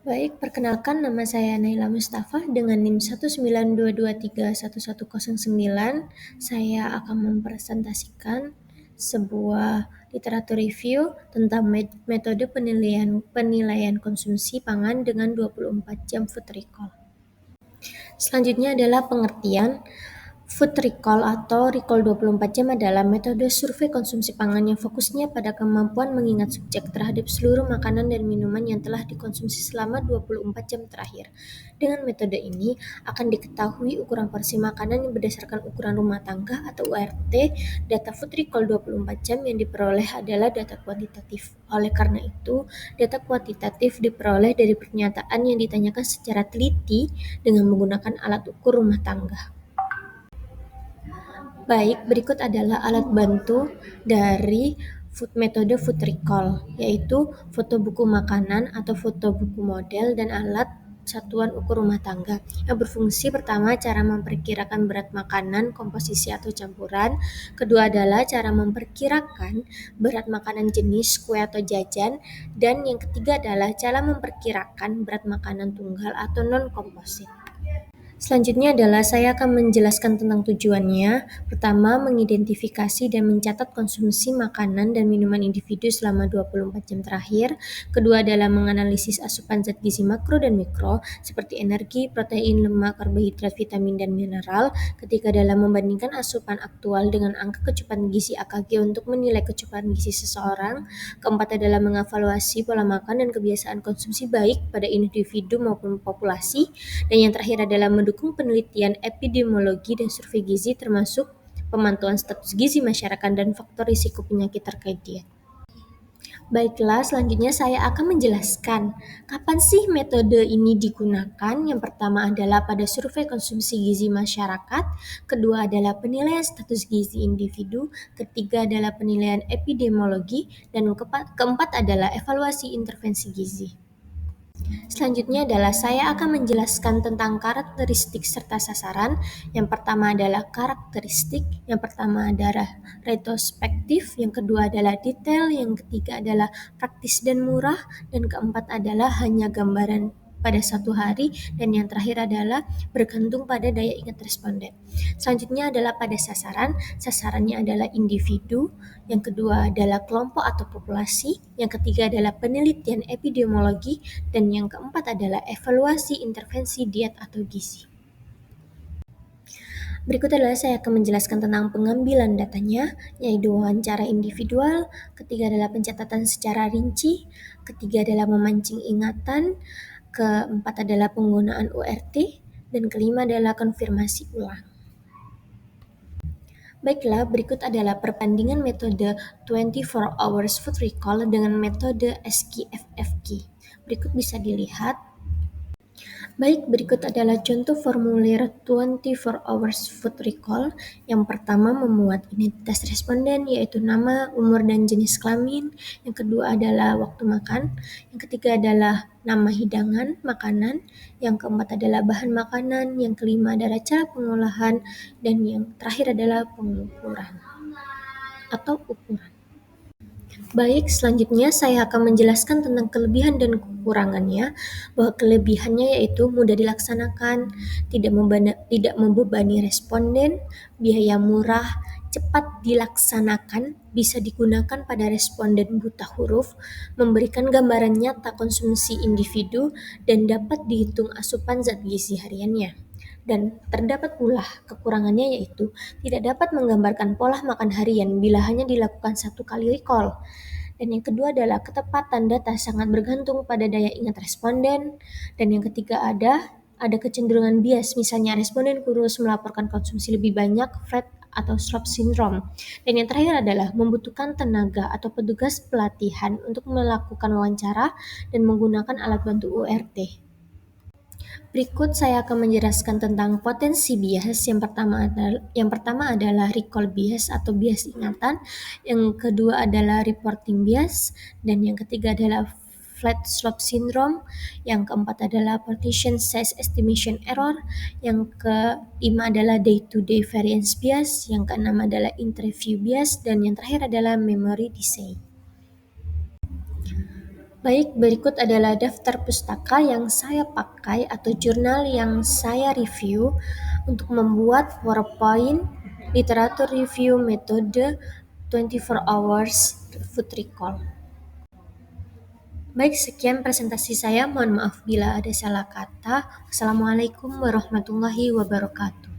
Baik, perkenalkan nama saya Naila Mustafa dengan NIM 192231109. Saya akan mempresentasikan sebuah literatur review tentang metode penilaian konsumsi pangan dengan 24 jam food recall. Selanjutnya adalah pengertian. Food recall atau recall 24 jam adalah metode survei konsumsi pangan yang fokusnya pada kemampuan mengingat subjek terhadap seluruh makanan dan minuman yang telah dikonsumsi selama 24 jam terakhir. Dengan metode ini akan diketahui ukuran porsi makanan yang berdasarkan ukuran rumah tangga atau URT. Data food recall 24 jam yang diperoleh adalah data kuantitatif. Oleh karena itu, data kuantitatif diperoleh dari pernyataan yang ditanyakan secara teliti dengan menggunakan alat ukur rumah tangga. Baik, berikut adalah alat bantu dari metode food recall, yaitu foto buku makanan atau foto buku model dan alat satuan ukur rumah tangga yang berfungsi pertama cara memperkirakan berat makanan, komposisi atau campuran. Kedua adalah cara memperkirakan berat makanan jenis kue atau jajan, dan yang ketiga adalah cara memperkirakan berat makanan tunggal atau non-komposit. Selanjutnya adalah saya akan menjelaskan tentang tujuannya. Pertama, mengidentifikasi dan mencatat konsumsi makanan dan minuman individu selama 24 jam terakhir. Kedua adalah menganalisis asupan zat gizi makro dan mikro seperti energi, protein, lemak, karbohidrat, vitamin, dan mineral. Ketiga adalah membandingkan asupan aktual dengan angka kecukupan gizi AKG untuk menilai kecukupan gizi seseorang. Keempat adalah mengevaluasi pola makan dan kebiasaan konsumsi baik pada individu maupun populasi. Dan yang terakhir adalah mendukung penelitian epidemiologi dan survei gizi termasuk pemantauan status gizi masyarakat dan faktor risiko penyakit terkait diet. Baiklah, selanjutnya saya akan menjelaskan kapan sih metode ini digunakan. Yang pertama adalah pada survei konsumsi gizi masyarakat, kedua adalah penilaian status gizi individu, ketiga adalah penilaian epidemiologi, dan keempat adalah evaluasi intervensi gizi. Selanjutnya adalah saya akan menjelaskan tentang karakteristik serta sasaran. Yang pertama adalah karakteristik, yang pertama adalah retrospektif, yang kedua adalah detail, yang ketiga adalah praktis dan murah, dan keempat adalah hanya gambaran pada satu hari, dan yang terakhir adalah bergantung pada daya ingat responden. Selanjutnya adalah pada sasaran. Sasarannya adalah individu, yang kedua adalah kelompok atau populasi, yang ketiga adalah penelitian epidemiologi, dan yang keempat adalah evaluasi intervensi diet atau gizi. Berikut adalah saya akan menjelaskan tentang pengambilan datanya, yaitu wawancara individual, ketiga adalah pencatatan secara rinci, ketiga adalah memancing ingatan, keempat adalah penggunaan URT, dan kelima adalah konfirmasi ulang. Baiklah, berikut adalah perbandingan metode 24 hours food recall dengan metode SKFFG. Berikut bisa dilihat. Baik, berikut adalah contoh formulir 24 hours food recall. Yang pertama memuat identitas responden yaitu nama, umur, dan jenis kelamin. Yang kedua adalah waktu makan. Yang ketiga adalah nama hidangan, makanan. Yang keempat adalah bahan makanan. Yang kelima adalah cara pengolahan. Dan yang terakhir adalah pengukuran atau ukuran. Baik, selanjutnya saya akan menjelaskan tentang kelebihan dan kekurangannya. Bahwa kelebihannya yaitu mudah dilaksanakan, tidak membebani responden, biaya murah, cepat dilaksanakan, bisa digunakan pada responden buta huruf, memberikan gambaran nyata konsumsi individu, dan dapat dihitung asupan zat gizi hariannya. Dan terdapat pula kekurangannya yaitu tidak dapat menggambarkan pola makan harian bila hanya dilakukan satu kali recall. Dan yang kedua adalah ketepatan data sangat bergantung pada daya ingat responden. Dan yang ketiga ada kecenderungan bias, misalnya responden kurus melaporkan konsumsi lebih banyak, flat atau SLOP syndrome. Dan yang terakhir adalah membutuhkan tenaga atau petugas pelatihan untuk melakukan wawancara dan menggunakan alat bantu URT. Berikut saya akan menjelaskan tentang potensi bias. Yang pertama adalah recall bias atau bias ingatan. Yang kedua adalah reporting bias, dan yang ketiga adalah flat slope syndrome. Yang keempat adalah partition size estimation error. Yang kelima adalah day-to-day variance bias. Yang keenam adalah interview bias, dan yang terakhir adalah memory decay. Baik, berikut adalah daftar pustaka yang saya pakai atau jurnal yang saya review untuk membuat PowerPoint Literatur Review Metode 24 Hours Food Recall. Baik, sekian presentasi saya. Mohon maaf bila ada salah kata. Wassalamualaikum warahmatullahi wabarakatuh.